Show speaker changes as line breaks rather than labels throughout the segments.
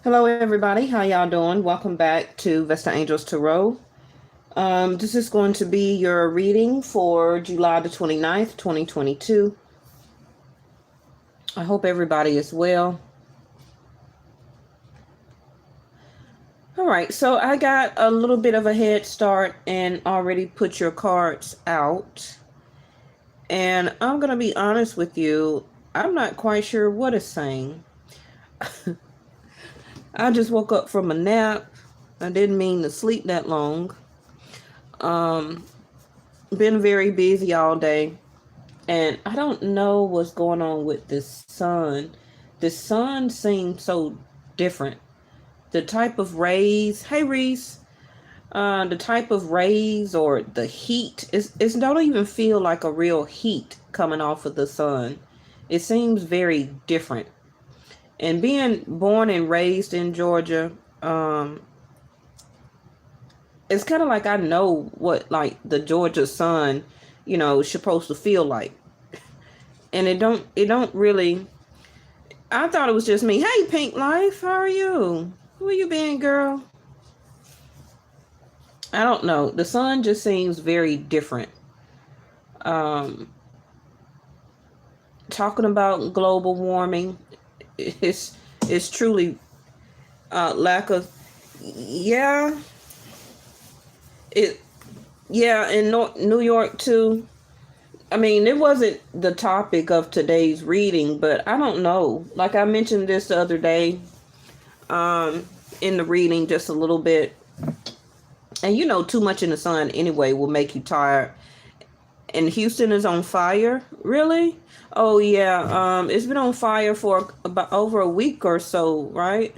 Hello, everybody. How y'all doing? Welcome back to Vesta Angels Tarot. This is going to be your reading for July the 29th, 2022. I hope everybody is well. All right, so I got a little bit of a head start and already put your cards out. And I'm going to be honest with you, I'm not quite sure what it's saying. I just woke up from a nap. I didn't mean to sleep that long. Been very busy all day. And I don't know what's going on with this sun. The sun seems so different. The type of rays, hey Reese, the type of rays or the heat, it don't even feel like a real heat coming off of the sun. It seems very different. And being born and raised in Georgia, it's kind of like I know what like the Georgia sun, is supposed to feel like. And it don't really. I thought it was just me. Hey, Pink Life, how are you? Who you been, girl? I don't know. The sun just seems very different. Talking about global warming, it's truly lack of. Yeah, in New York too. I mean, it wasn't the topic of today's reading, but I don't know. Like I mentioned this the other day, in the reading just a little bit. And too much in the sun anyway will make you tired. And Houston is on fire? Really? Oh yeah, it's been on fire for about over a week or so, right?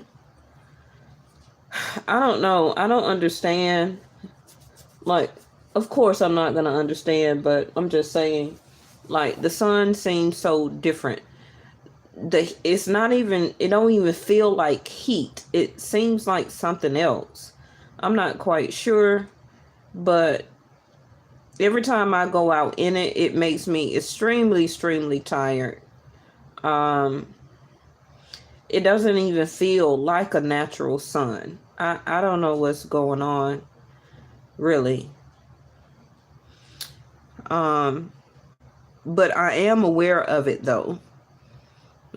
I don't know. I don't understand. Like, of course I'm not going to understand, but I'm just saying, like, the sun seems so different. It don't even feel like heat. It seems like something else. I'm not quite sure, but every time I go out in it, it makes me extremely, extremely tired. It doesn't even feel like a natural sun. I don't know what's going on, really. But I am aware of it, though.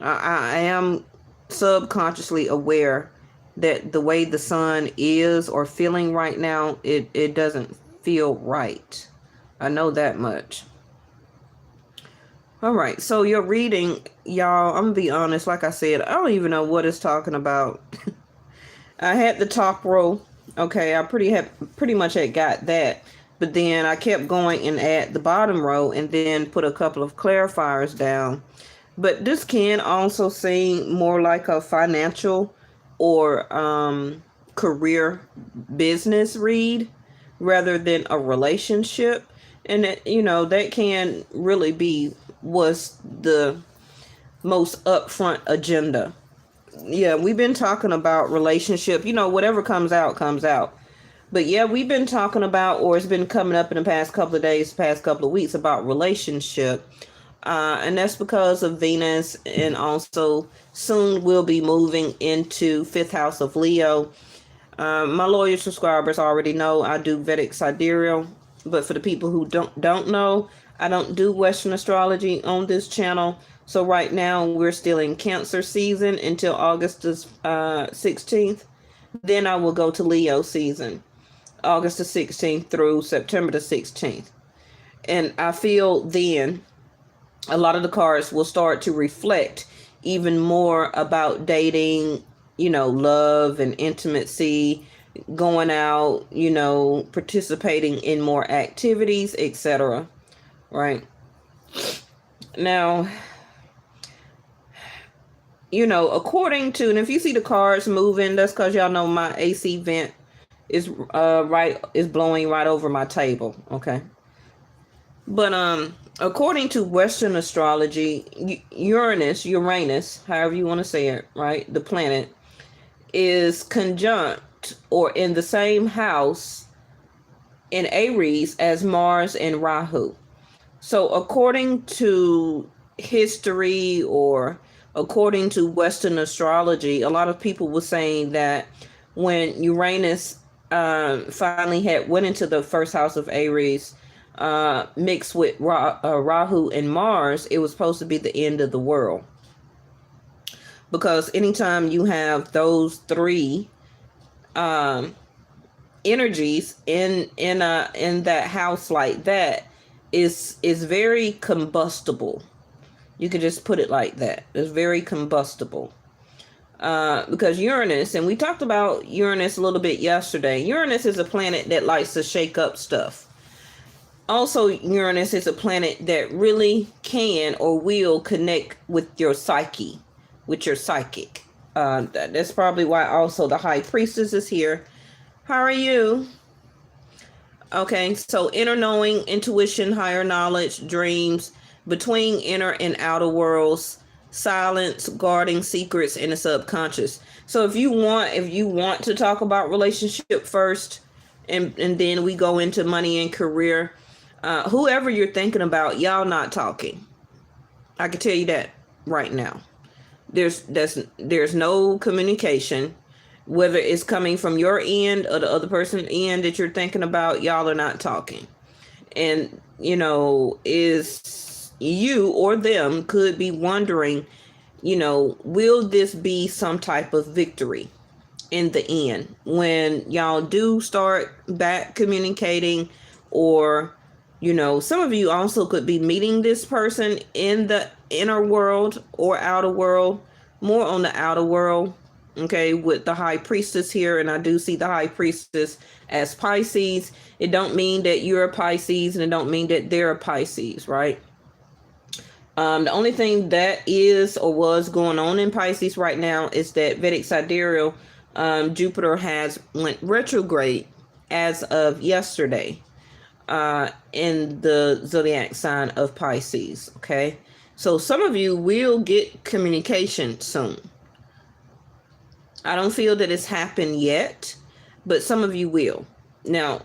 I am subconsciously aware that the way the sun is or feeling right now, it doesn't feel right. I know that much. All right, so your reading, y'all, I'm going to be honest, like I said, I don't even know what it's talking about. I had the top row. Okay, I pretty much had got that. But then I kept going and add the bottom row and then put a couple of clarifiers down. But this can also seem more like a financial or career business read rather than a relationship. And that can really be was the most upfront agenda. Yeah, we've been talking about relationship. Whatever comes out, comes out. But yeah, we've been talking about, or it's been coming up in the past couple of days, past couple of weeks about relationship. And that's because of Venus, and also soon we'll be moving into 5th house of Leo. My loyal subscribers already know I do Vedic sidereal, but for the people who don't know, I don't do Western astrology on this channel. So right now we're still in Cancer season until August 16th. Then I will go to Leo season, August the 16th through September the 16th. And I feel then a lot of the cards will start to reflect even more about dating, love and intimacy, going out, participating in more activities, etc. Right? Now, according to, and if you see the cards moving, that's because y'all know my AC vent is blowing right over my table. Okay. But according to Western astrology, Uranus, however you want to say it, right? The planet is conjunct or in the same house in Aries as Mars and Rahu. So according to history or according to Western astrology, a lot of people were saying that when Uranus finally had went into the first house of Aries, mixed with Rahu and Mars, it was supposed to be the end of the world. Because anytime you have those three energies in that house like that, is very combustible. You could just put it like that. It's very combustible. Because Uranus, and we talked about Uranus a little bit yesterday. Uranus is a planet that likes to shake up stuff. Also, Uranus is a planet that really can or will connect with your psyche, with your psychic. That's probably why also the High Priestess is here. How are you? Okay, so inner knowing, intuition, higher knowledge, dreams, between inner and outer worlds, silence, guarding secrets in the subconscious. So if you want to talk about relationship first, and then we go into money and career, whoever you're thinking about, y'all not talking. I can tell you that right now. There's no communication. Whether it's coming from your end or the other person's end that you're thinking about, y'all are not talking. And, is you or them could be wondering, will this be some type of victory in the end when y'all do start back communicating? Or, some of you also could be meeting this person in the inner world or outer world, more on the outer world. Okay, with the High Priestess here, and I do see the High Priestess as Pisces. It don't mean that you're a Pisces, and it don't mean that they're a Pisces, right? The only thing that is or was going on in Pisces right now is that Vedic sidereal Jupiter has went retrograde as of yesterday in the zodiac sign of Pisces. Okay, so some of you will get communication soon. I don't feel that it's happened yet, but some of you will. Now,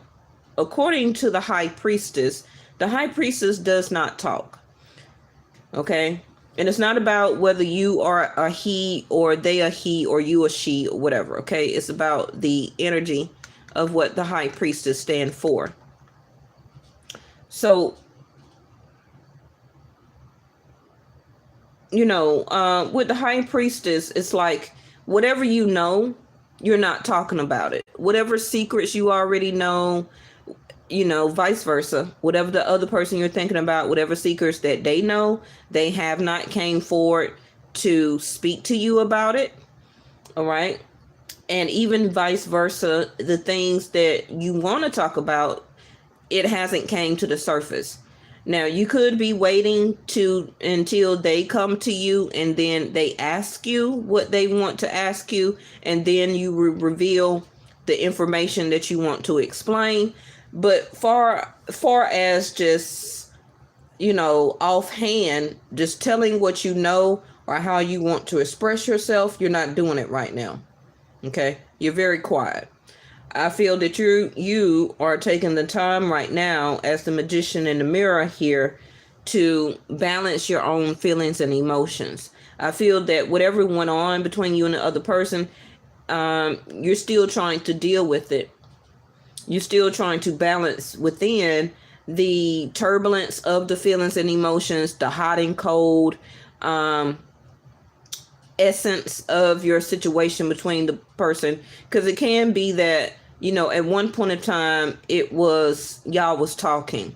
according to the High Priestess does not talk. Okay? And it's not about whether you are a he or they a he or you a she or whatever. Okay? It's about the energy of what the High Priestess stand for. So, with the High Priestess, it's like, whatever you know, you're not talking about it. Whatever secrets you already know, vice versa. Whatever the other person you're thinking about, whatever secrets that they know, they have not came forward to speak to you about it. All right. And even vice versa, the things that you want to talk about, it hasn't came to the surface. Now, you could be waiting until they come to you and then they ask you what they want to ask you, and then you reveal the information that you want to explain. But far as just, offhand, just telling what you know or how you want to express yourself, you're not doing it right now. Okay? You're very quiet. I feel that you are taking the time right now as the magician in the mirror here to balance your own feelings and emotions. I feel that whatever went on between you and the other person, you're still trying to deal with it. You're still trying to balance within the turbulence of the feelings and emotions, the hot and cold essence of your situation between the person. Because it can be that, at one point in time, y'all was talking,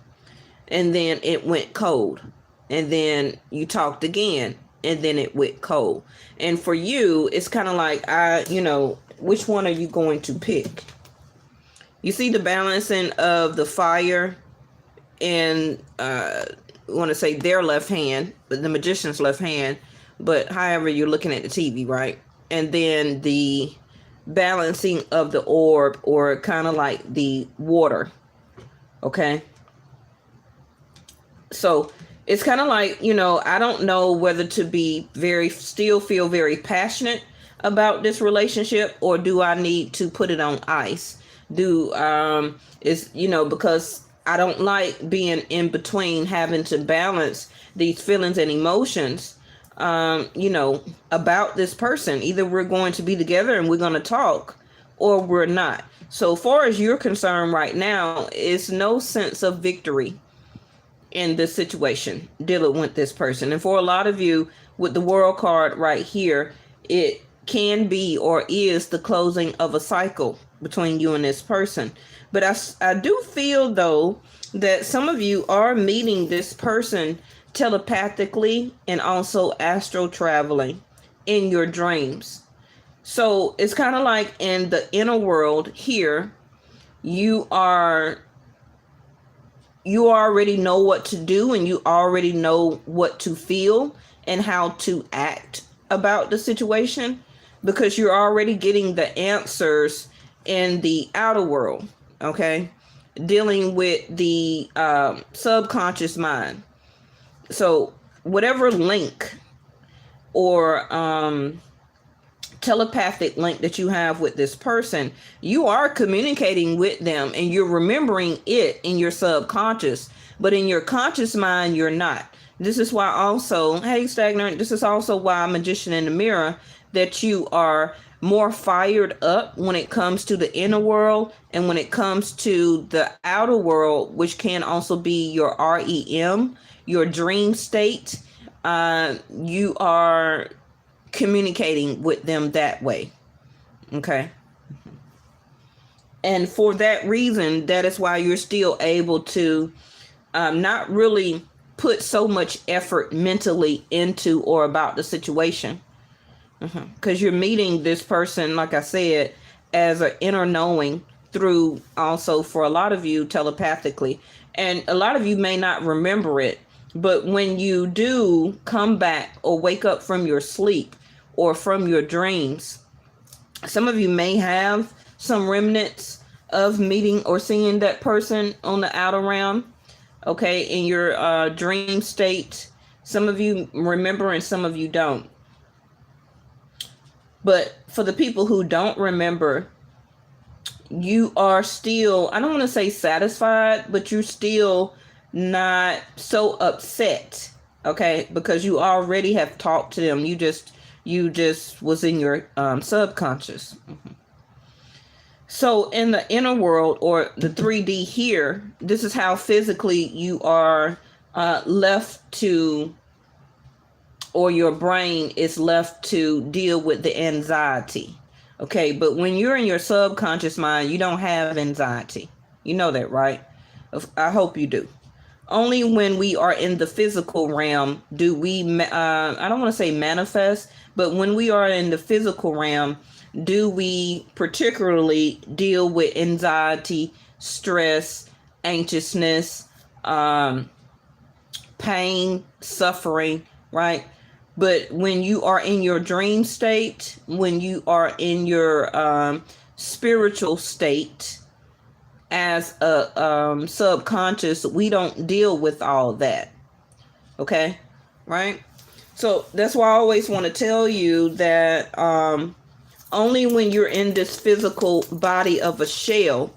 and then it went cold, and then you talked again, and then it went cold. And for you, it's kind of like, which one are you going to pick? You see the balancing of the fire in, I want to say their left hand, but the magician's left hand, but however you're looking at the TV, right? And then the balancing of the orb, or kind of like the water. Okay? So it's kind of like, I don't know whether to still feel very passionate about this relationship, or do I need to put it on ice? Because I don't like being in between, having to balance these feelings and emotions about this person. Either we're going to be together and we're going to talk, or we're not. So far as you're concerned right now, it's no sense of victory in this situation dealing with this person. And for a lot of you, with the World card right here, it can be or is the closing of a cycle between you and this person. But I do feel, though, that some of you are meeting this person telepathically and also astral traveling in your dreams. So it's kind of like in the inner world here, you already know what to do, and you already know what to feel and how to act about the situation, because you're already getting the answers in the outer world, okay? Dealing with the subconscious mind. So whatever link or telepathic link that you have with this person, you are communicating with them and you're remembering it in your subconscious, but in your conscious mind, you're not. This is why also, hey, Stagnant, this is also why Magician in the Mirror, that you are more fired up when it comes to the inner world and when it comes to the outer world, which can also be your REM, your dream state. You are communicating with them that way. Okay. And for that reason, that is why you're still able to not really put so much effort mentally into or about the situation. Because you're meeting this person, like I said, as an inner knowing through also, for a lot of you, telepathically. And a lot of you may not remember it, but when you do come back or wake up from your sleep or from your dreams, some of you may have some remnants of meeting or seeing that person on the outer realm, okay, in your dream state. Some of you remember and some of you don't. But for the people who don't remember, you are still, I don't want to say satisfied, but you're still not so upset, okay? Because you already have talked to them. You just was in your subconscious. So in the inner world, or the 3D here, this is how physically you are left to, or your brain is left to deal with the anxiety. Okay, but when you're in your subconscious mind, you don't have anxiety. You know that, right? I hope you do. Only when we are in the physical realm do we, I don't want to say manifest, but when we are in the physical realm, do we particularly deal with anxiety, stress, anxiousness, pain, suffering, right? But when you are in your dream state, when you are in your spiritual state as a subconscious, we don't deal with all that. Okay? Right? So that's why I always want to tell you that only when you're in this physical body of a shell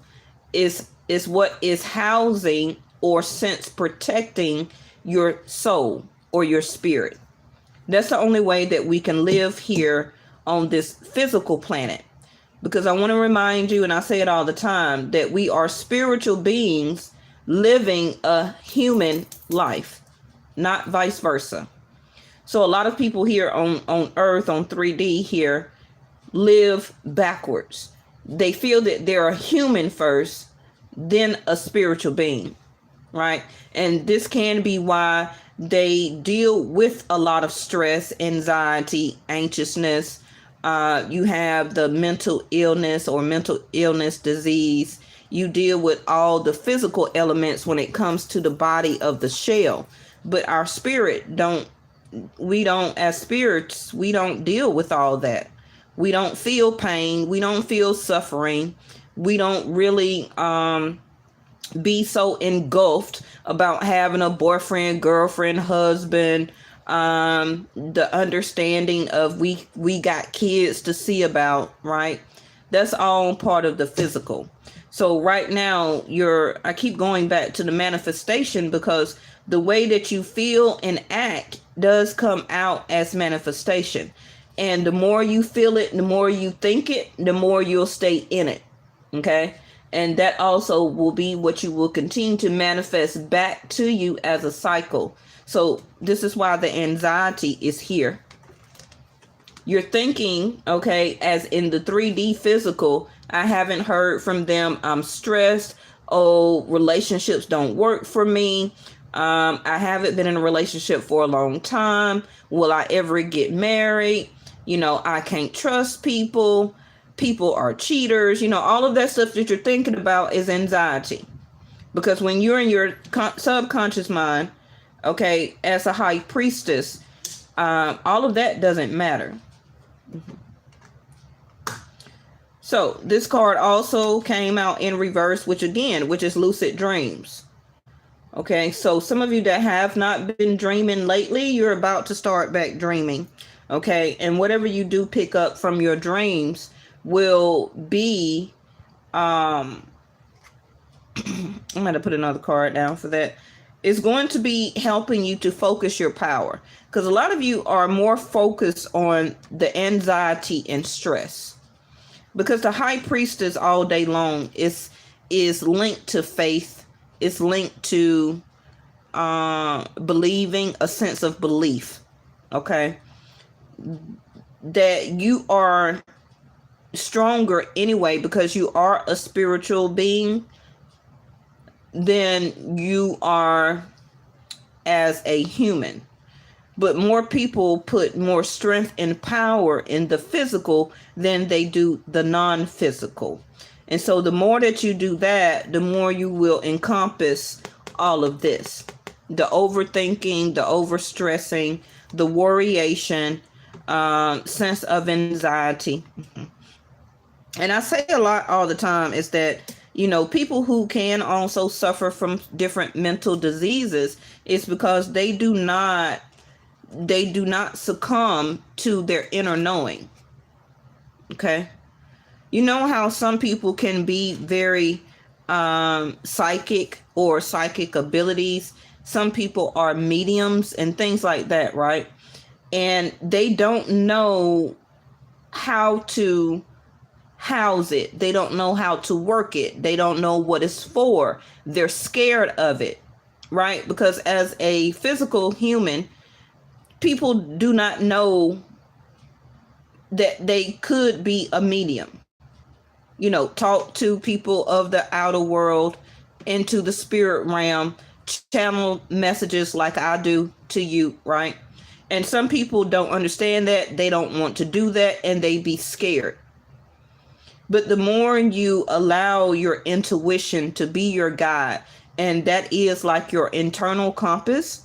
is what is housing or sense protecting your soul or your spirit. That's the only way that we can live here on this physical planet. Because I want to remind you, and I say it all the time, that we are spiritual beings living a human life, not vice versa. So a lot of people here on Earth, on 3D here, live backwards. They feel that they're a human first, then a spiritual being, right? And this can be why they deal with a lot of stress, anxiety, anxiousness. You have the mental illness or mental illness disease. You deal with all the physical elements when it comes to the body of the shell. But our spirit as spirits, we don't deal with all that. We don't feel pain. We don't feel suffering. We don't really be so engulfed about having a boyfriend, girlfriend, husband, the understanding of we got kids to see about, right? That's all part of the physical. So right now I keep going back to the manifestation, because the way that you feel and act does come out as manifestation. And the more you feel it, the more you think it, the more you'll stay in it. Okay? And that also will be what you will continue to manifest back to you as a cycle. So this is why the anxiety is here. You're thinking, okay, as in the 3D physical, I haven't heard from them. I'm stressed. Oh, relationships don't work for me. I haven't been in a relationship for a long time. Will I ever get married? You know, I can't trust people. People are cheaters. You know, all of that stuff that you're thinking about is anxiety. Because when you're in your subconscious mind, okay, as a high priestess, all of that doesn't matter. So this card also came out in reverse, which is lucid dreams. Okay, so some of you that have not been dreaming lately, you're about to start back dreaming. Okay, and whatever you do pick up from your dreams will be, I'm going to put another card down for that. It's going to be helping you to focus your power. Because a lot of you are more focused on the anxiety and stress. Because the high priestess all day long is linked to faith. It's linked to believing, a sense of belief. Okay. That you are stronger anyway because you are a spiritual being than you are as a human. But more people put more strength and power in the physical than they do the non-physical. And so the more that you do that, the more you will encompass all of this. The overthinking, the overstressing, the worryation, sense of anxiety. And I say a lot all the time is that, you know, people who can also suffer from different mental diseases is because they do not succumb to their inner knowing. Okay. You know how some people can be very psychic or psychic abilities. Some people are mediums and things like that, right? And they don't know how to house it. They don't know how to work it. They don't know what it's for. They're scared of it, right? Because as a physical human, people do not know that they could be a medium. You know, talk to people of the outer world, into the spirit realm, channel messages like I do to you, right? And some people don't understand that. They don't want to do that and they be scared. But the more you allow your intuition to be your guide, and that is like your internal compass,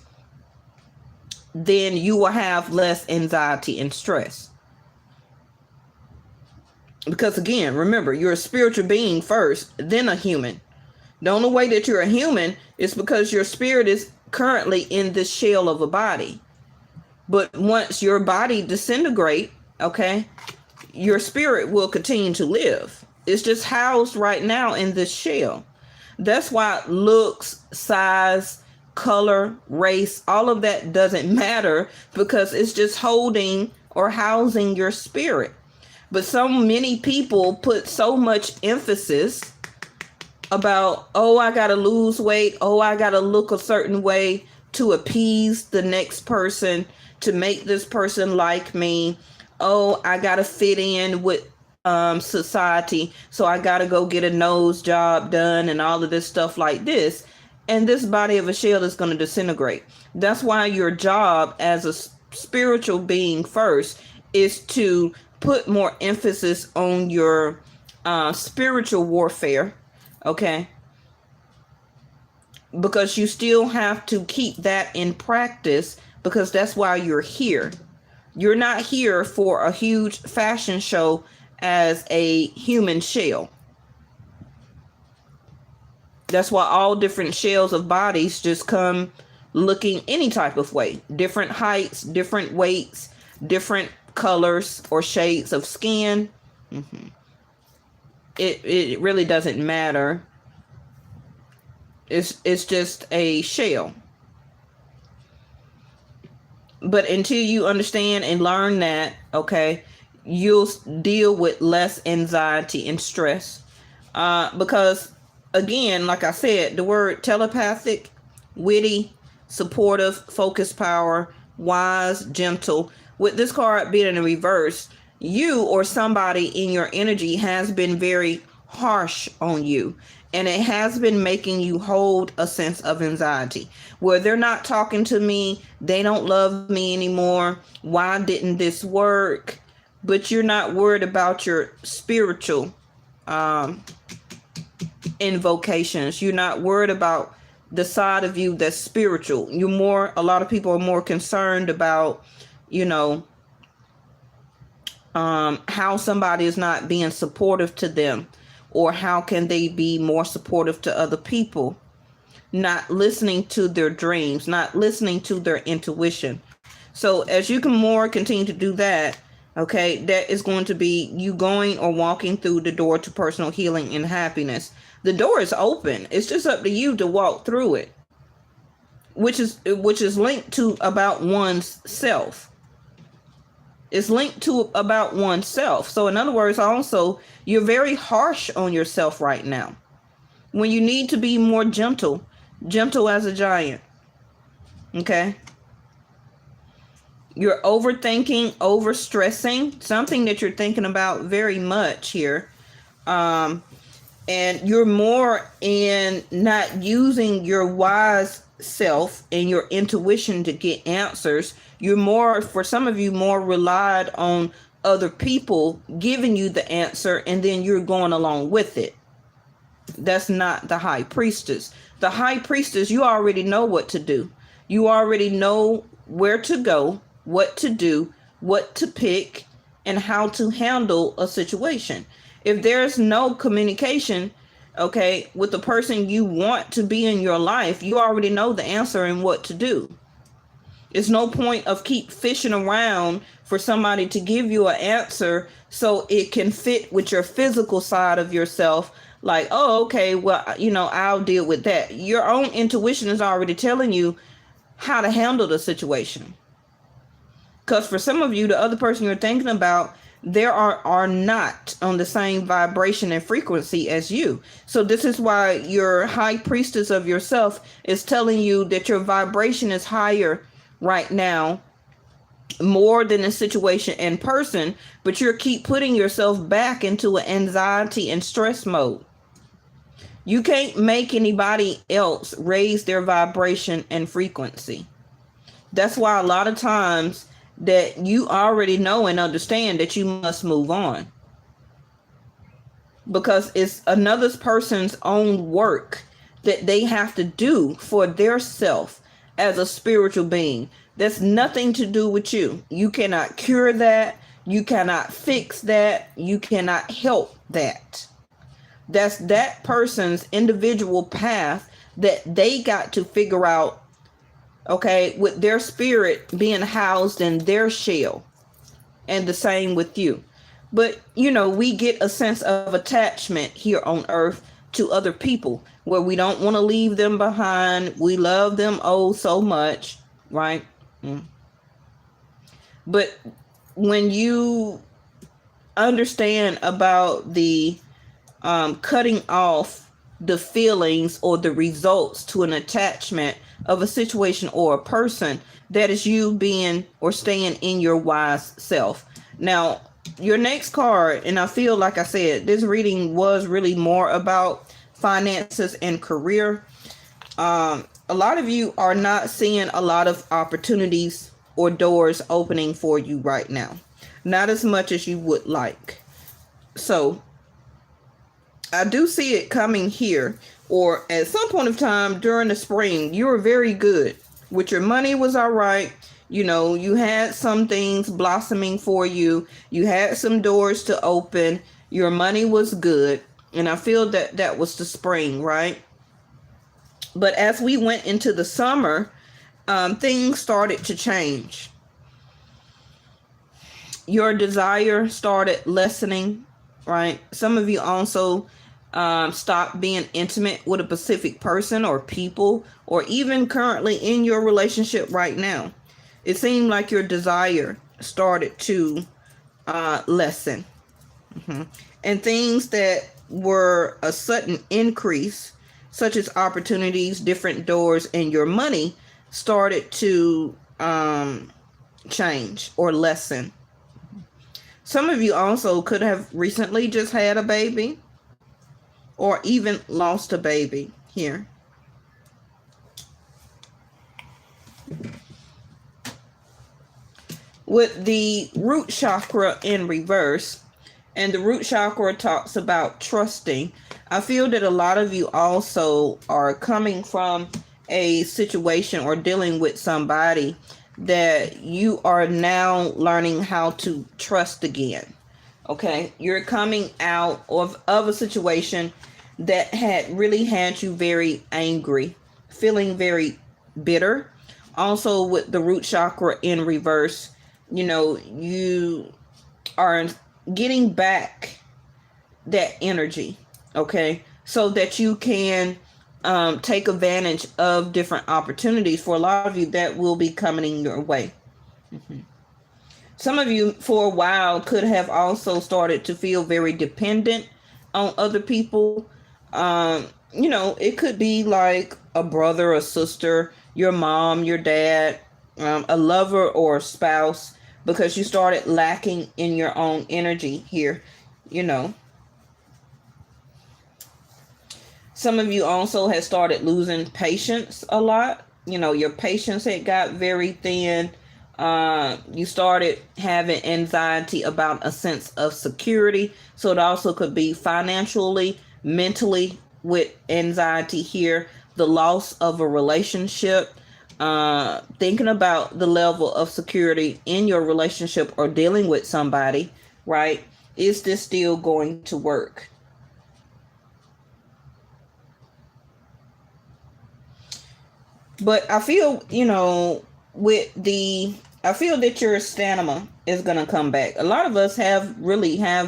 then you will have less anxiety and stress. Because again, remember, you're a spiritual being first, then a human. The only way that you're a human is because your spirit is currently in this shell of a body. But once your body disintegrates, okay, your spirit will continue to live. It's just housed right now in this shell. That's why looks, size, color, race, all of that doesn't matter, because it's just holding or housing your spirit. But so many people put so much emphasis about, oh, I got to lose weight. Oh, I got to look a certain way to appease the next person, to make this person like me. Oh, I got to fit in with society. So I got to go get a nose job done and all of this stuff like this. And this body of a shell is going to disintegrate. That's why your job as a spiritual being first is to put more emphasis on your spiritual warfare, okay? Because you still have to keep that in practice, because that's why you're here. You're not here for a huge fashion show as a human shell. That's why all different shells of bodies just come looking any type of way. Different heights, different weights, different colors or shades of skin. It really doesn't matter. It's just a shell. But until you understand and learn that, okay, you'll deal with less anxiety and stress. Because, again, like I said, the word telepathic, witty, supportive, focused power, wise, gentle. With this card being in the reverse, you or somebody in your energy has been very harsh on you, and it has been making you hold a sense of anxiety where they're not talking to me, they don't love me anymore, why didn't this work? But you're not worried about your spiritual invocations. You're not worried about the side of you that's spiritual. A lot of people are more concerned about, how somebody is not being supportive to them, or how can they be more supportive to other people, not listening to their dreams, not listening to their intuition. So as you can more continue to do that, okay, that is going to be you going or walking through the door to personal healing and happiness. The door is open. It's just up to you to walk through it, which is linked to about one's self. It's linked to about oneself. So in other words, also, you're very harsh on yourself right now, when you need to be more gentle as a giant. Okay? You're overthinking, overstressing, something that you're thinking about very much here. And you're more in not using your wise self and your intuition to get answers. You're more, for some of you, more relied on other people giving you the answer, and then you're going along with it. That's not the high priestess. The high priestess, you already know what to do. You already know where to go, what to do, what to pick, and how to handle a situation. If there's no communication, okay, with the person you want to be in your life, you already know the answer and what to do. It's no point of keep fishing around for somebody to give you an answer so it can fit with your physical side of yourself. Like, oh, okay, well, I'll deal with that. Your own intuition is already telling you how to handle the situation. Because for some of you, the other person you're thinking about, they are not on the same vibration and frequency as you. So this is why your high priestess of yourself is telling you that your vibration is higher right now, more than a situation in person, but you keep putting yourself back into an anxiety and stress mode. You can't make anybody else raise their vibration and frequency. That's why a lot of times that you already know and understand that you must move on, because it's another person's own work that they have to do for their self as a spiritual being. That's nothing to do with you. You cannot cure that. You cannot fix that. You cannot help that. That's that person's individual path that they got to figure out, okay, with their spirit being housed in their shell. And the same with you. But, we get a sense of attachment here on earth to other people, where we don't want to leave them behind. We love them so much, right? But when you understand about the cutting off the feelings or the results to an attachment of a situation or a person, that is you being or staying in your wise self. Now, your next card, and I feel like I said, this reading was really more about finances and career. A lot of you are not seeing a lot of opportunities or doors opening for you right now. Not as much as you would like. So I do see it coming here, or at some point of time during the spring. You were very good with your money, was all right. You had some things blossoming for you. You had some doors to open. Your money was good. And I feel that that was the spring, right? But as we went into the summer, things started to change. Your desire started lessening, right? Some of you also stopped being intimate with a specific person or people, or even currently in your relationship right now. It seemed like your desire started to lessen. And things that were a sudden increase, such as opportunities, different doors, and your money started to change or lessen. Some of you also could have recently just had a baby or even lost a baby here. With the root chakra in reverse, and the root chakra talks about trusting, I feel that a lot of you also are coming from a situation or dealing with somebody that you are now learning how to trust again. Okay, you're coming out of a situation that had really had you very angry, feeling very bitter. Also with the root chakra in reverse, you know, you are getting back that energy, okay, so that you can take advantage of different opportunities. For a lot of you, that will be coming your way. Some of you for a while could have also started to feel very dependent on other people. You know, it could be like a brother or sister, your mom, your dad, a lover or a spouse, because you started lacking in your own energy here, you know. Some of you also had started losing patience a lot. You know, your patience had got very thin. You started having anxiety about a sense of security. So it also could be financially, mentally, with anxiety here. The loss of a relationship. Thinking about the level of security in your relationship or dealing with somebody, right? Is this still going to work? But I feel, you know, I feel that your stamina is going to come back. A lot of us have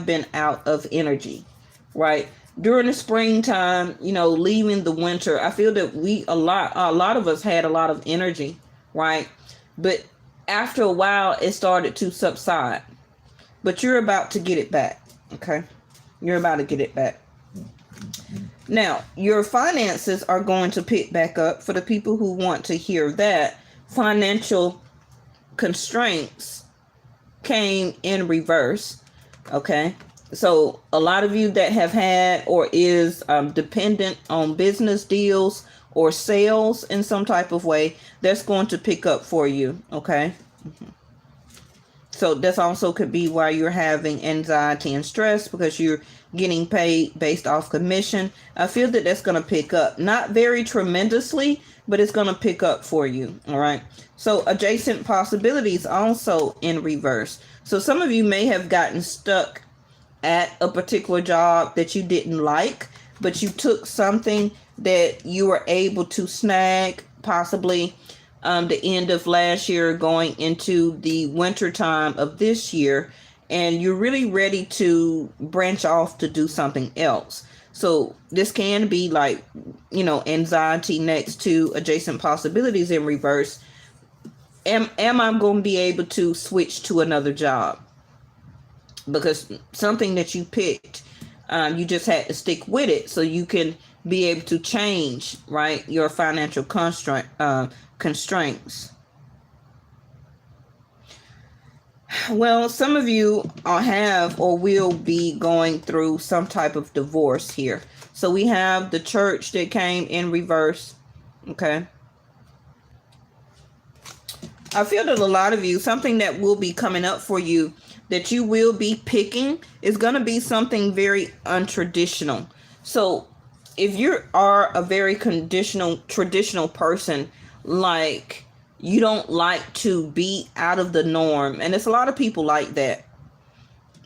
been out of energy, right? During the springtime, you know, leaving the winter, I feel that a lot of us had a lot of energy, right? But after a while, it started to subside. But you're about to get it back, okay? You're about to get it back. Now, your finances are going to pick back up. For the people who want to hear that, financial constraints came in reverse, okay? So a lot of you that have had or is dependent on business deals or sales in some type of way, that's going to pick up for you, okay? So this also could be why you're having anxiety and stress, because you're getting paid based off commission. I feel that that's going to pick up, not very tremendously, but it's going to pick up for you. All right. So adjacent possibilities also in reverse. So some of you may have gotten stuck at a particular job that you didn't like, but you took something that you were able to snag possibly the end of last year going into the winter time of this year, and you're really ready to branch off to do something else. So this can be like, you know, anxiety next to adjacent possibilities in reverse. Am I going to be able to switch to another job? Because something that you picked, you just had to stick with it so you can be able to change, right, your financial constraints. Well, some of you have or will be going through some type of divorce here. So we have the church that came in reverse. Okay. I feel that a lot of you, something that will be coming up for you that you will be picking is going to be something very untraditional. So if you are a very traditional person, like you don't like to be out of the norm, and there's a lot of people like that.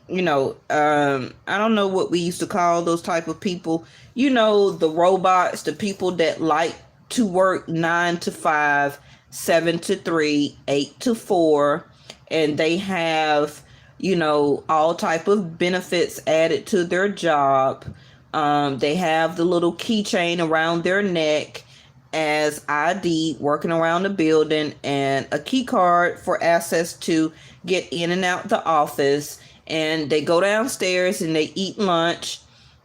You know, I don't know what we used to call those type of people. You know, the robots, the people that like to work 9 to 5, 7 to 3, 8 to 4, and they have, you know, all type of benefits added to their job. They have the little keychain around their neck, as ID, working around the building, and a key card for access to get in and out the office. And they go downstairs and they eat lunch,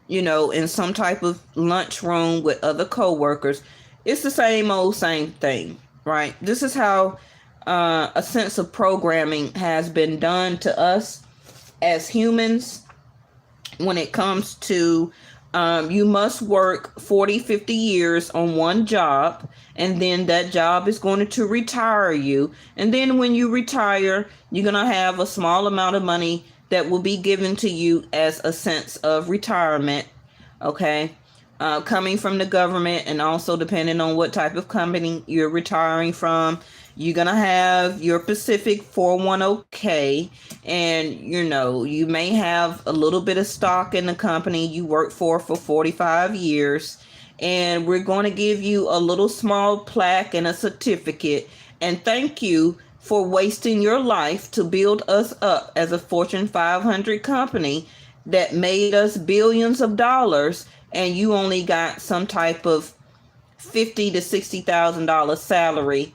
in some type of lunch room with other coworkers. It's the same old same thing, right? This is how a sense of programming has been done to us as humans when it comes to you must work 40, 50 years on one job, and then that job is going to retire you. And then when you retire, you're going to have a small amount of money that will be given to you as a sense of retirement, okay? Coming from the government, and also depending on what type of company you're retiring from, you're going to have your Pacific 401k, and you may have a little bit of stock in the company you worked for 45 years, and we're going to give you a little small plaque and a certificate, and thank you for wasting your life to build us up as a Fortune 500 company that made us billions of dollars, and you only got some type of $50,000 to $60,000 salary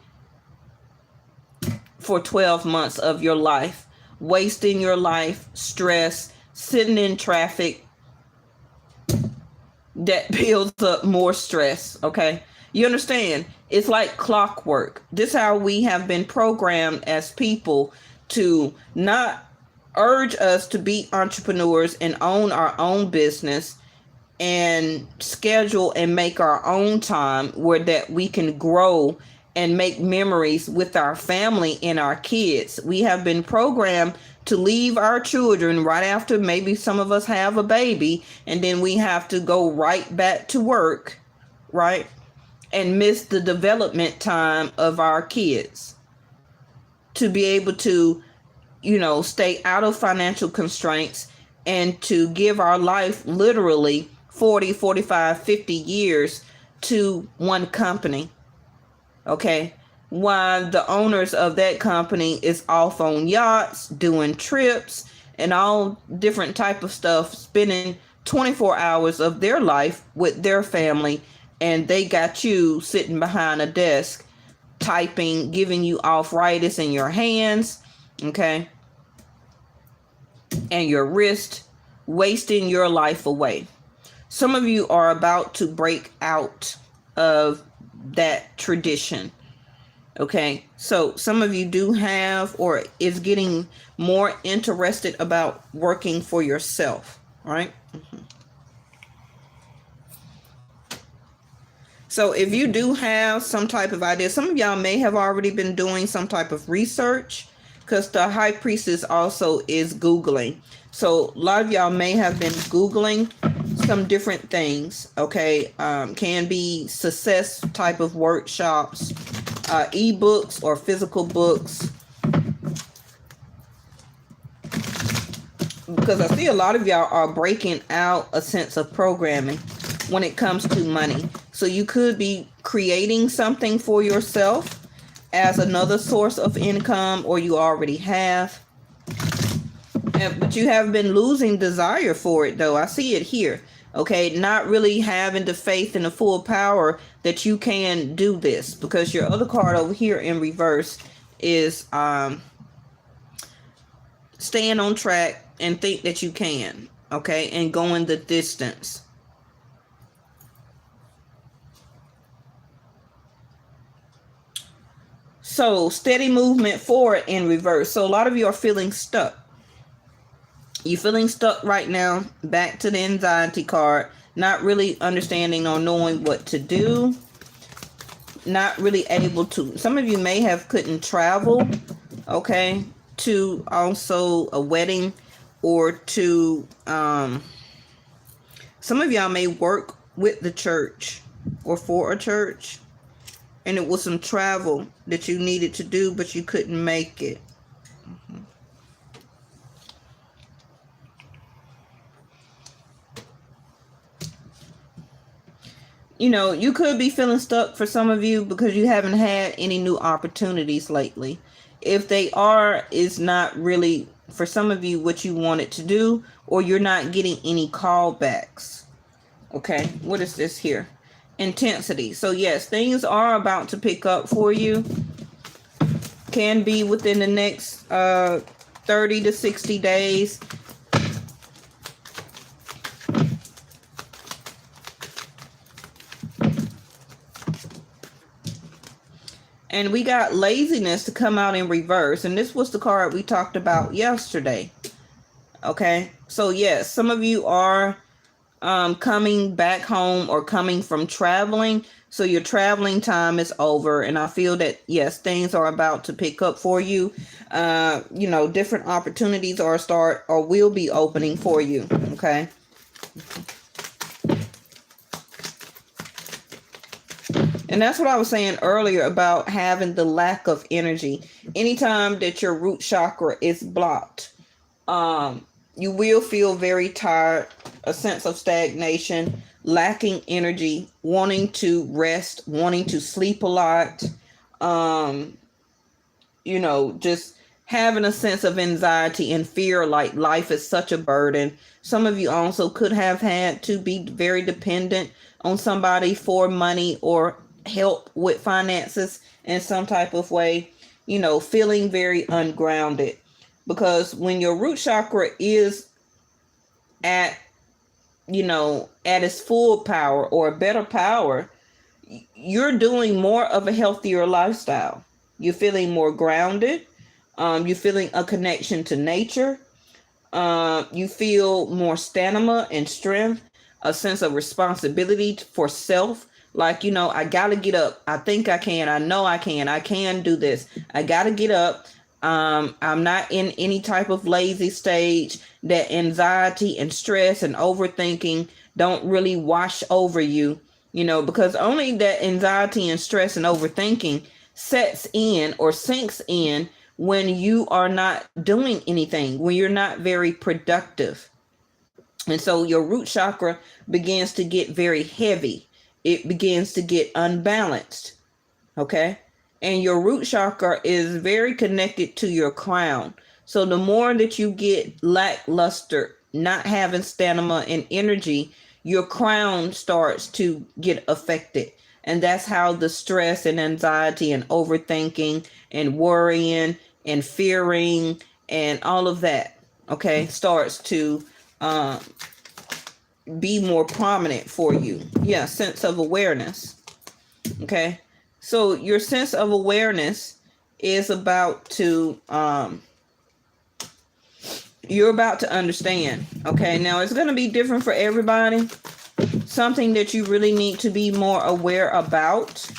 for 12 months of your life, wasting your life, stress, sitting in traffic that builds up more stress. Okay, you understand? It's like clockwork. This is how we have been programmed as people, to not urge us to be entrepreneurs and own our own business and schedule and make our own time where that we can grow and make memories with our family and our kids. We have been programmed to leave our children right after maybe some of us have a baby, and then we have to go right back to work, right? And miss the development time of our kids to be able to, stay out of financial constraints and to give our life literally 40, 45, 50 years to one company. Okay, while the owners of that company is off on yachts, doing trips, and all different type of stuff, spending 24 hours of their life with their family, and they got you sitting behind a desk, typing, giving you arthritis in your hands, okay, and your wrist, wasting your life away. Some of you are about to break out of that tradition. Okay, so some of you do have, or is getting more interested about working for yourself, right? So if you do have some type of idea, some of y'all may have already been doing some type of research, because the high priestess also is Googling. So a lot of y'all may have been Googling some different things, okay? Can be success type of workshops, ebooks or physical books. Because I see a lot of y'all are breaking out a sense of programming when it comes to money. So you could be creating something for yourself as another source of income, or you already have. But you have been losing desire for it, though. I see it here. Okay, not really having the faith and the full power that you can do this, because your other card over here in reverse is staying on track and think that you can, okay, and going the distance. So steady movement forward in reverse. So a lot of you are feeling stuck. You're feeling stuck right now. Back to the anxiety card. Not really understanding or knowing what to do. Not really able to. Some of you may have couldn't travel, okay, to also a wedding, or to some of y'all may work with the church or for a church, and it was some travel that you needed to do, but you couldn't make it. You could be feeling stuck for some of you because you haven't had any new opportunities lately. If they are, it's not really for some of you what you wanted to do, or you're not getting any callbacks. Okay, what is this here? intensity. So yes, things are about to pick up for you. Can be within the next 30 to 60 days. And we got laziness to come out in reverse. And this was the card we talked about yesterday. Okay. So yes, some of you are coming back home or coming from traveling. So your traveling time is over. And I feel that, yes, things are about to pick up for you. You know, different opportunities are will be opening for you. Okay. And that's what I was saying earlier about having the lack of energy. Anytime that your root chakra is blocked, you will feel very tired, a sense of stagnation, lacking energy, wanting to rest, wanting to sleep a lot, you know, just having a sense of anxiety and fear, like life is such a burden. Some of you also could have had to be very dependent on somebody for money or help with finances in some type of way, you know, feeling very ungrounded. Because when your root chakra is at, you know, at its full power or better power, you're doing more of a healthier lifestyle. You're feeling more grounded. You're feeling a connection to nature. You feel more stamina and strength, a sense of responsibility for self. Like, you know, I got to get up. I think I can. I know I can do this. I got to get up. I'm not in any type of lazy stage. That anxiety and stress and overthinking don't really wash over you, you know, because only that anxiety and stress and overthinking sets in or sinks in when you are not doing anything, when you're not very productive. And so your root chakra begins to get very heavy. It begins to get unbalanced. Okay. And your root chakra is very connected to your crown. So the more that you get lackluster, not having stamina and energy, your crown starts to get affected. And that's how the stress and anxiety and overthinking and worrying and fearing and all of that, okay, starts to be more prominent for you. Yeah, sense of awareness. Okay. So your sense of awareness is about to, you're about to understand. Okay. Now it's going to be different for everybody. Something that you really need to be more aware about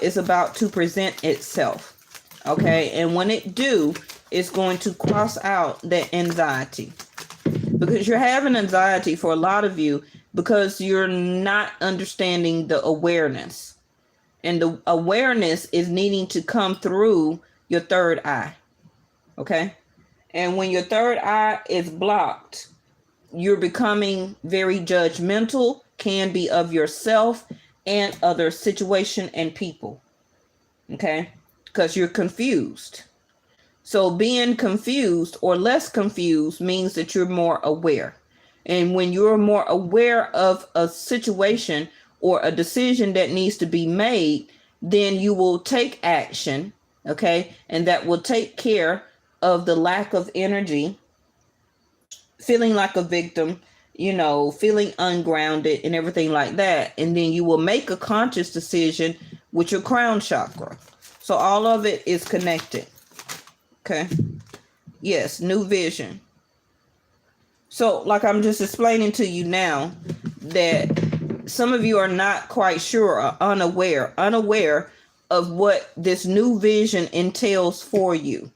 is about to present itself. Okay. And when it do, it's going to cross out that anxiety. Because you're having anxiety for a lot of you because you're not understanding the awareness. And the awareness is needing to come through your third eye. Okay. And when your third eye is blocked, you're becoming very judgmental, can be of yourself and other situation and people. Okay. Because you're confused. So being confused or less confused means that you're more aware. And when you're more aware of a situation or a decision that needs to be made, then you will take action, okay? And that will take care of the lack of energy, feeling like a victim, you know, feeling ungrounded and everything like that. And then you will make a conscious decision with your crown chakra. So all of it is connected. Okay. Yes, new vision. So like I'm just explaining to you now that some of you are not quite sure or unaware of what this new vision entails for you.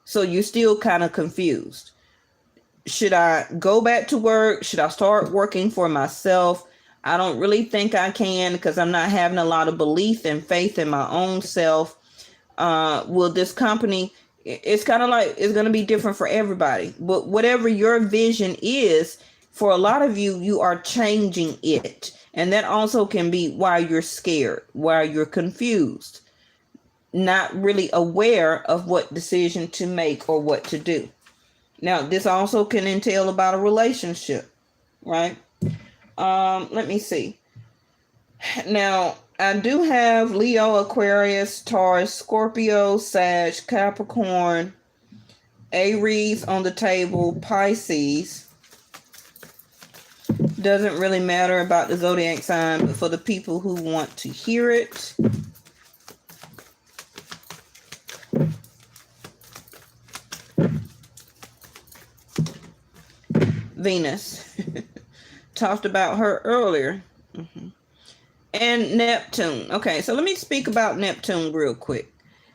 So you're still kind of confused. Should I go back to work? Should I start working for myself? I don't really think I can because I'm not having a lot of belief and faith in my own self. Will this company... It's kind of like it's going to be different for everybody. But whatever your vision is, for a lot of you, you are changing it. And that also can be why you're scared, why you're confused, not really aware of what decision to make or what to do. Now, this also can entail about a relationship, right? Let me see. Now, I do have Leo, Aquarius, Taurus, Scorpio, Sag, Capricorn, Aries on the table, Pisces. Doesn't really matter about the zodiac sign, but for the people who want to hear it. Venus. Talked about her earlier. And Neptune. Okay, so let me speak about Neptune real quick.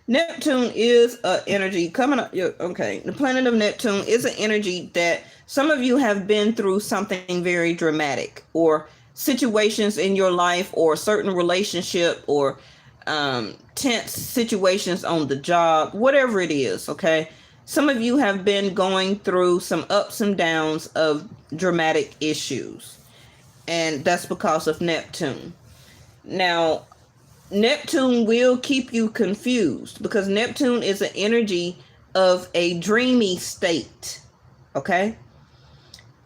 Neptune is an energy coming up. Okay, the planet of Neptune is an energy that some of you have been through something very dramatic, or situations in your life, or a certain relationship, or tense situations on the job, whatever it is. Okay, some of you have been going through some ups and downs of dramatic issues, and that's because of Neptune. Now, Neptune will keep you confused because Neptune is an energy of a dreamy state. Okay?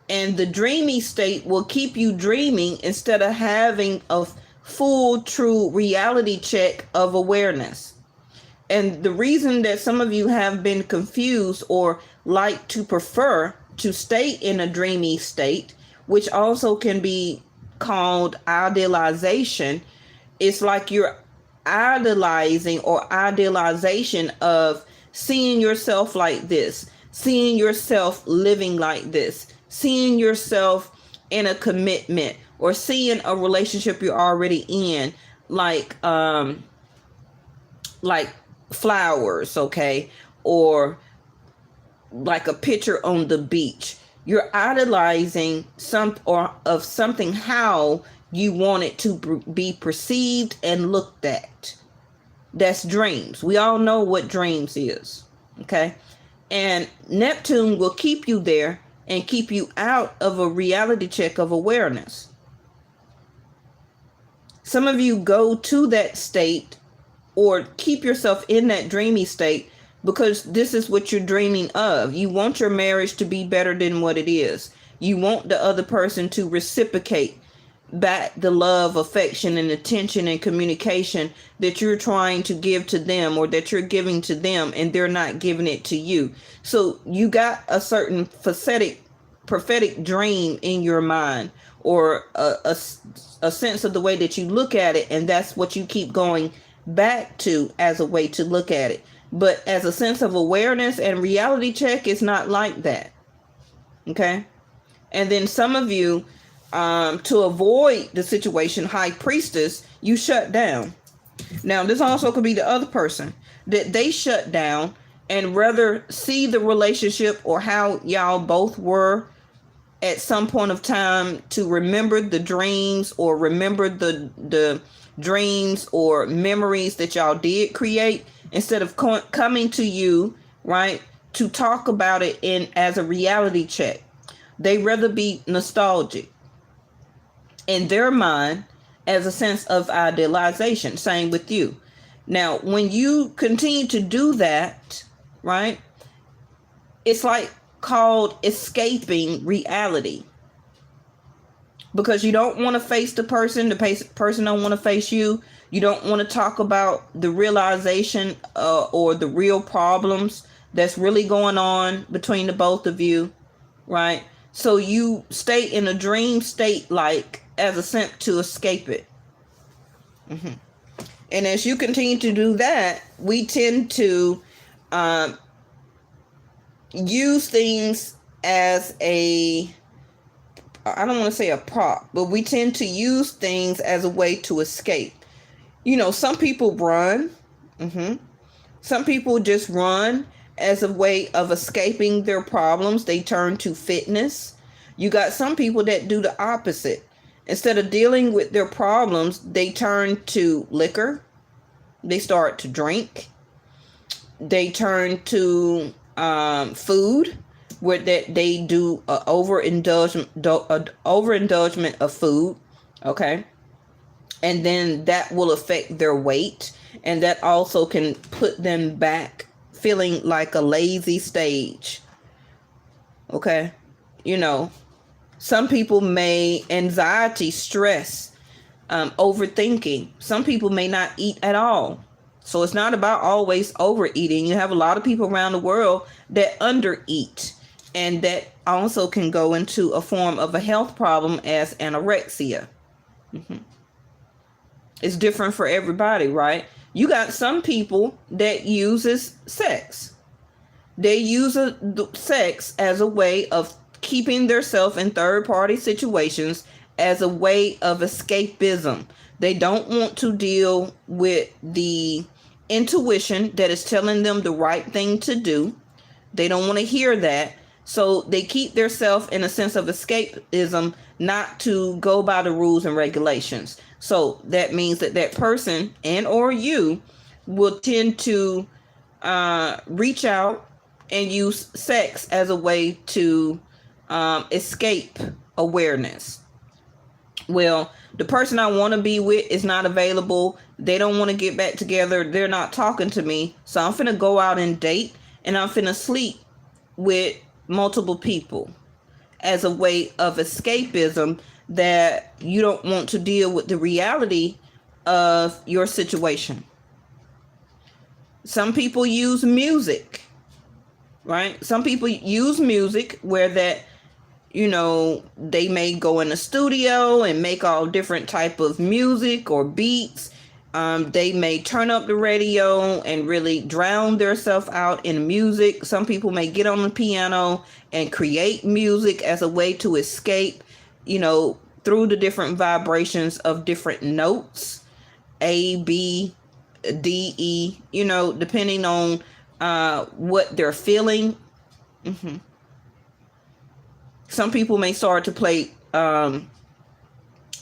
And the dreamy state will keep you dreaming instead of having a full, true reality check of awareness. And the reason that some of you have been confused or like to prefer to stay in a dreamy state, which also can be called idealization, it's like you're idolizing or idealization of seeing yourself like this, seeing yourself living like this, seeing yourself in a commitment, or seeing a relationship you're already in, like flowers, okay, or like a picture on the beach. You're idolizing something how you want it to be perceived and looked at. That's dreams. We all know what dreams is, okay? And Neptune will keep you there and keep you out of a reality check of awareness. Some of you go to that state or keep yourself in that dreamy state because this is what you're dreaming of. You want your marriage to be better than what it is. You want the other person to reciprocate back the love, affection, and attention and communication that you're trying to give to them, or that you're giving to them, and they're not giving it to you. So you got a certain prophetic dream in your mind, or a sense of the way that you look at it, and that's what you keep going back to as a way to look at it. But as a sense of awareness and reality check, it's not like that. Okay? And then some of you, to avoid the situation, high priestess, you shut down. Now, this also could be the other person, that they shut down and rather see the relationship or how y'all both were at some point of time, to remember the dreams, or remember the dreams or memories that y'all did create, instead of coming to you, right, to talk about it in as a reality check. They rather be nostalgic in their mind as a sense of idealization. Same with you. Now, when you continue to do that, right, it's like called escaping reality, because you don't want to face the person don't want to face you. You don't want to talk about the realization or the real problems that's really going on between the both of you, right? So you stay in a dream state, like as a sense to escape it. And as you continue to do that, we tend to use things as I don't want to say a prop, but we tend to use things as a way to escape. You know, some people run. Some people just run as a way of escaping their problems. They turn to fitness. You got some people that do the opposite. Instead of dealing with their problems, they turn to liquor. They start to drink. They turn to food, where that they do overindulgement of food, okay? And then that will affect their weight, and that also can put them back feeling like a lazy stage, okay? You know, some people may stress Overthinking. Some people may not eat at all. So it's not about always overeating. You have a lot of people around the world that undereat, and that also can go into a form of a health problem as anorexia. It's different for everybody, right? You got some people that uses sex. They use sex as a way of keeping themselves in third-party situations, as a way of escapism. They don't want to deal with the intuition that is telling them the right thing to do. They don't want to hear that. So they keep themselves in a sense of escapism, not to go by the rules and regulations. So that means that that person and or you will tend to reach out and use sex as a way to escape awareness. Well, the person I want to be with is not available. They don't want to get back together. They're not talking to me. So I'm finna go out and date, and I'm finna sleep with multiple people as a way of escapism, that you don't want to deal with the reality of your situation. Some people use music, right? Some people use music where that, you know, they may go in the studio and make all different type of music or beats. They may turn up the radio and really drown themselves out in music. Some people may get on the piano and create music as a way to escape, you know, through the different vibrations of different notes, A, B, D, E, you know, depending on what they're feeling. Some people may start to play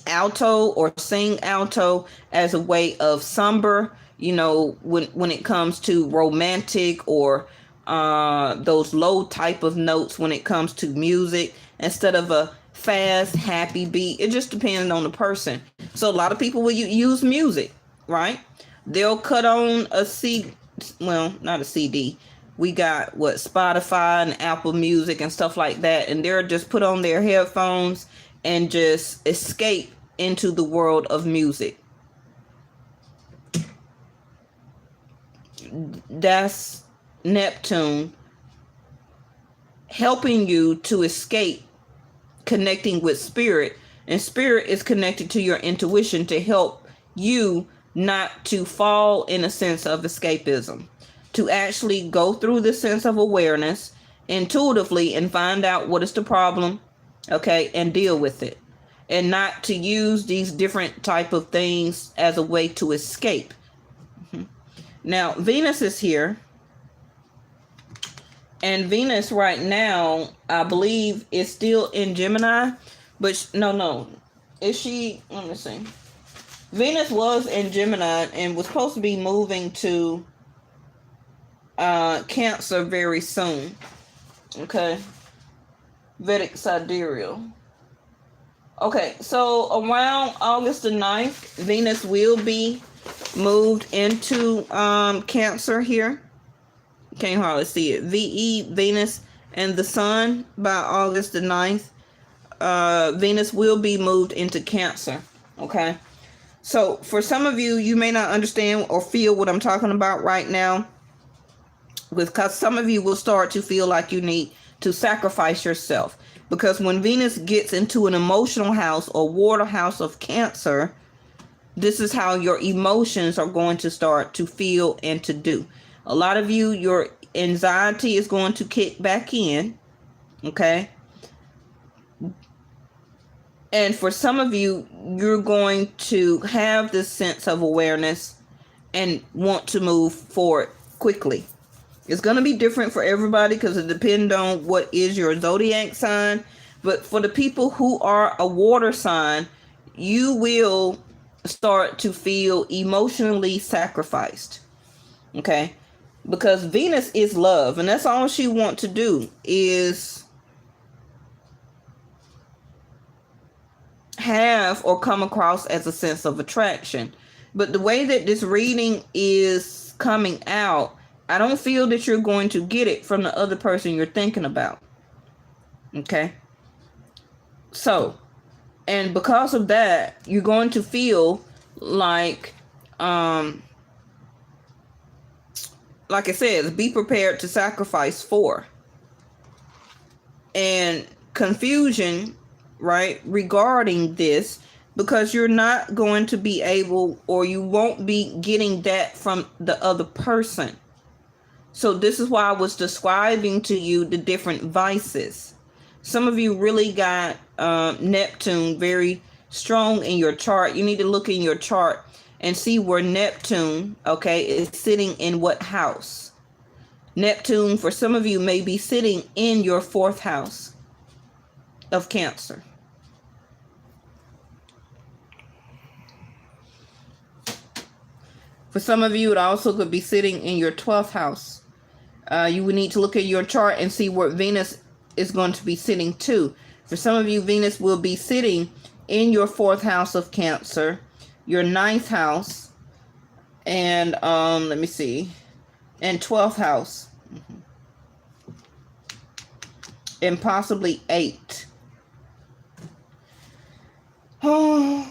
alto or sing alto as a way of somber, you know, when it comes to romantic or those low type of notes when it comes to music, instead of a fast, happy beat. It just depends on the person. So a lot of people will use music, right? They'll cut on a CD, well, not a CD. We got Spotify and Apple Music and stuff like that, and they're just put on their headphones and just escape into the world of music. That's Neptune helping you to escape, connecting with spirit, and spirit is connected to your intuition to help you not to fall in a sense of escapism, to actually go through the sense of awareness intuitively and find out what is the problem, okay, and deal with it, and not to use these different type of things as a way to escape. Now, Venus is here, and Venus right now, I believe, is still in Gemini, but no, is she? Let me see. Venus was in Gemini and was supposed to be moving to Cancer very soon. Okay. Vedic sidereal. Okay, so around August the 9th, Venus will be moved into Cancer here. Can't hardly see it. Venus and the Sun by August the 9th. Venus will be moved into Cancer. Okay. So for some of you, you may not understand or feel what I'm talking about right now, because some of you will start to feel like you need to sacrifice yourself. Because when Venus gets into an emotional house or water house of Cancer, this is how your emotions are going to start to feel and to do. A lot of you, your anxiety is going to kick back in. Okay. And for some of you, you're going to have this sense of awareness and want to move forward quickly. It's going to be different for everybody because it depends on what is your zodiac sign. But for the people who are a water sign, you will start to feel emotionally sacrificed. Okay? Because Venus is love, and that's all she wants to do is have or come across as a sense of attraction. But the way that this reading is coming out, I don't feel that you're going to get it from the other person you're thinking about. Okay? So, And because of that, you're going to feel like I said, be prepared to sacrifice for. And confusion, right, regarding this, because you're not going to be able, or you won't be getting that from the other person. So this is why I was describing to you the different vices. Some of you really got Neptune very strong in your chart. You need to look in your chart and see where Neptune, okay, is sitting in what house. Neptune, for some of you, may be sitting in your 4th house of Cancer. For some of you, it also could be sitting in your 12th house. You would need to look at your chart and see where Venus is going to be sitting too. For some of you, Venus will be sitting in your 4th house of Cancer, your 9th house, and let me see, and 12th house, and possibly 8. Oh,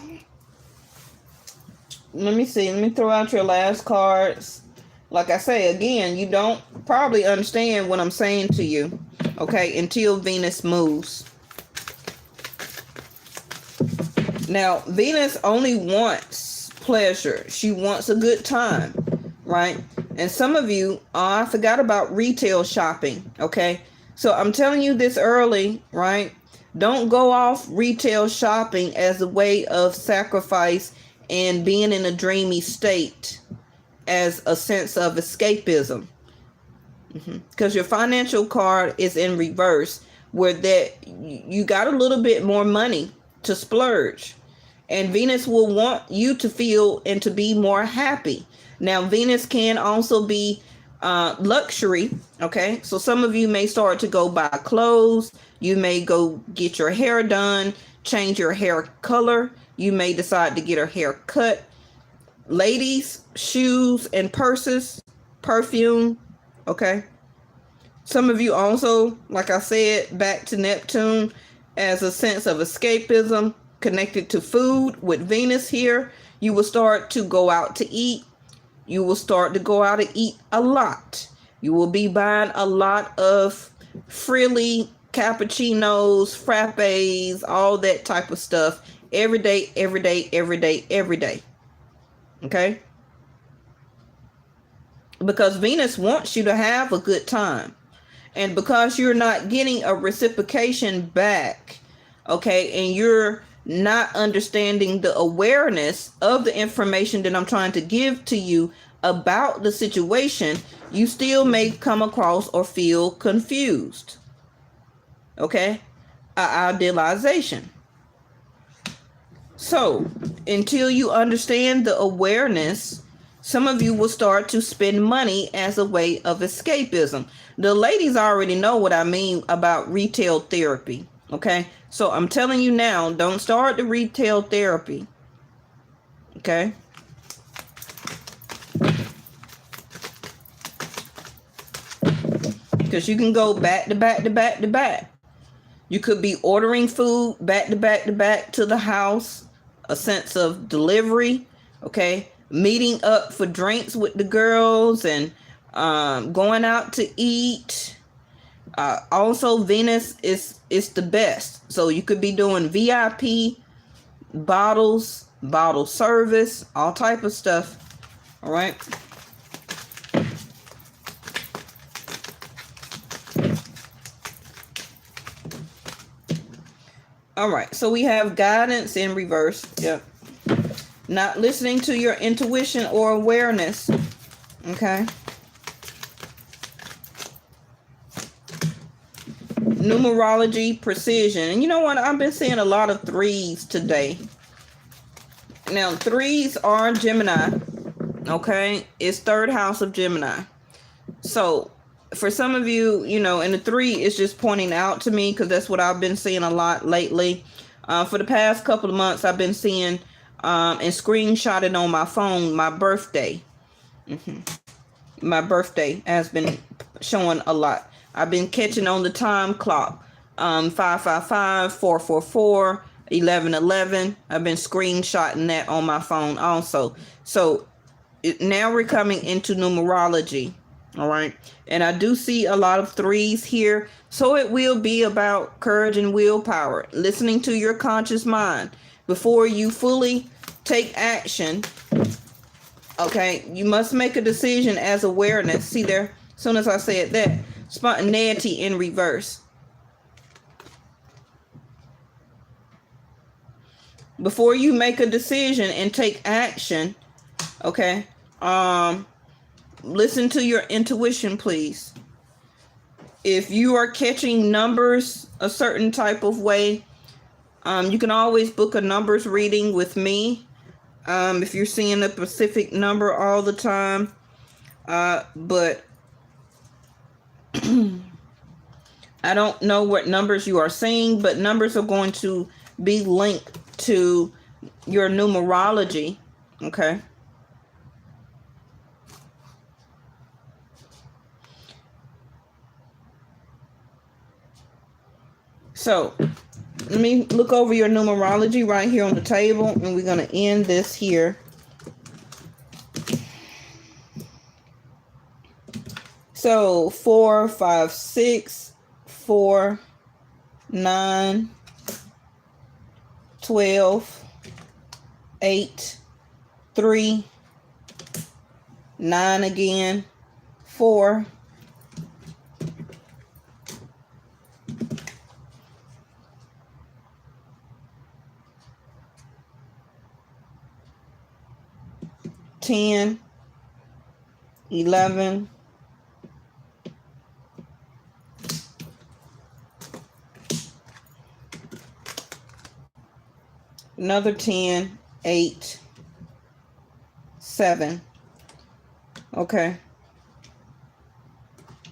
let me see. Let me throw out your last cards. Like I say, again, you don't probably understand what I'm saying to you, okay, until Venus moves. Now, Venus only wants pleasure. She wants a good time, right? And some of you, I forgot about retail shopping, okay? So I'm telling you this early, right? Don't go off retail shopping as a way of sacrifice and being in a dreamy state as a sense of escapism. Because your financial card is in reverse, where that you got a little bit more money to splurge. And Venus will want you to feel and to be more happy. Now, Venus can also be luxury, okay? So some of you may start to go buy clothes. You may go get your hair done, change your hair color. You may decide to get her hair cut. Ladies, shoes and purses, perfume, okay? Some of you also, like I said, back to Neptune as a sense of escapism connected to food with Venus here. You will start to go out to eat. You will start to go out and eat a lot. You will be buying a lot of frilly cappuccinos, frappes, all that type of stuff every day, every day, every day, every day. Okay? Because Venus wants you to have a good time. And because you're not getting a reciprocation back, okay, and you're not understanding the awareness of the information that I'm trying to give to you about the situation, you still may come across or feel confused. Okay? Idealization. So, until you understand the awareness, some of you will start to spend money as a way of escapism. The ladies already know what I mean about retail therapy. Okay? So I'm telling you now, don't start the retail therapy. Okay? Because you can go back to back to back to back. You could be ordering food back to back to back to the house. A sense of delivery. Okay? Meeting up for drinks with the girls and going out to eat. Also, Venus is the best. So you could be doing VIP, bottles, bottle service, all type of stuff. All right. All right. So we have guidance in reverse. Yep. Not listening to your intuition or awareness. Okay. Numerology, precision. And you know what? I've been seeing a lot of 3s today. Now, 3s are Gemini. Okay. It's 3rd house of Gemini. So, for some of you, you know, and the 3 is just pointing out to me because that's what I've been seeing a lot lately. For the past couple of months, I've been seeing and screenshotted on my phone my birthday. My birthday has been showing a lot. I've been catching on the time clock. 555, 444, 1111. I've been screenshotting that on my phone also. So now we're coming into numerology. All right. And I do see a lot of threes here. So it will be about courage and willpower, listening to your conscious mind before you fully take action. Okay. You must make a decision as awareness. See there, as soon as I said that, spontaneity in reverse. Before you make a decision and take action, okay, listen to your intuition, please. If you are catching numbers a certain type of way, you can always book a numbers reading with me. If you're seeing a specific number all the time, but I don't know what numbers you are seeing, but numbers are going to be linked to your numerology. Okay. So let me look over your numerology right here on the table, and we're going to end this here. So 4, 5, 6, 4, 9, 12, 8, 3, 9 again, 4, 10, 11, 10, 8, 7. Okay.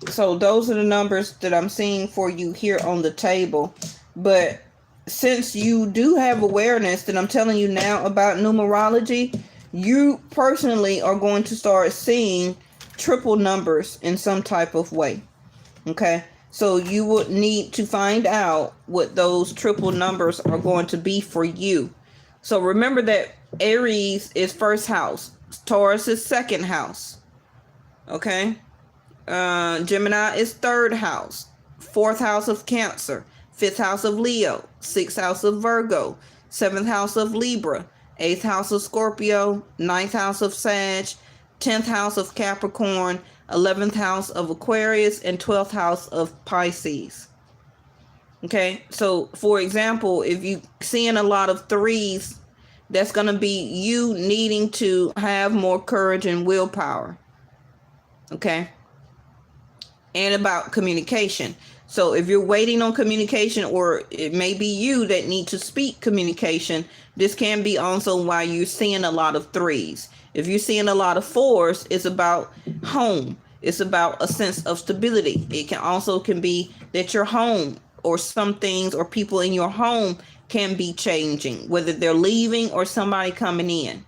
So those are the numbers that I'm seeing for you here on the table. But since you do have awareness that I'm telling you now about numerology, you personally are going to start seeing triple numbers in some type of way. Okay. So you would need to find out what those triple numbers are going to be for you. So remember that Aries is first house. Taurus is second house. Okay. Gemini is third house. Fourth house of Cancer. Fifth house of Leo. Sixth house of Virgo. Seventh house of Libra. Eighth house of Scorpio. Ninth house of Sag. 10th house of Capricorn. 11th house of Aquarius, and 12th house of Pisces. Okay, so for example, if you seeing a lot of threes, that's going to be you needing to have more courage and willpower. Okay, and about communication. So if you're waiting on communication, or it may be you that need to speak communication, this can be also why you're seeing a lot of threes. If you're seeing a lot of fours, it's about home. It's about a sense of stability. It can be that your home or some things or people in your home can be changing, whether they're leaving or somebody coming in.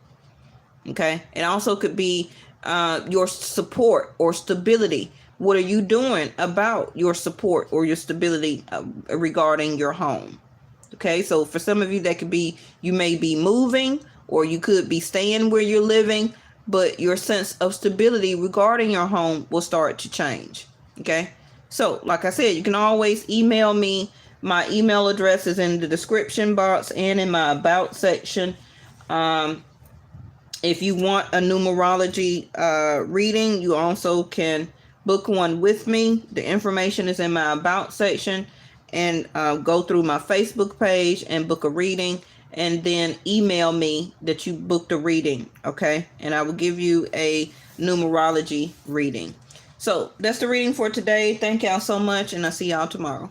Okay. It also could be your support or stability. What are you doing about your support or your stability regarding your home? Okay. So for some of you, that could be, you may be moving, or you could be staying where you're living, but your sense of stability regarding your home will start to change. Okay. So like I said, you can always email me. My email address is in the description box and in my about section. If you want a numerology reading, you also can book one with me. The information is in my about section, and go through my Facebook page and book a reading, and then email me that you booked a reading. Okay. And I will give you a numerology reading. So that's the reading for today. Thank y'all so much, and I'll see y'all tomorrow.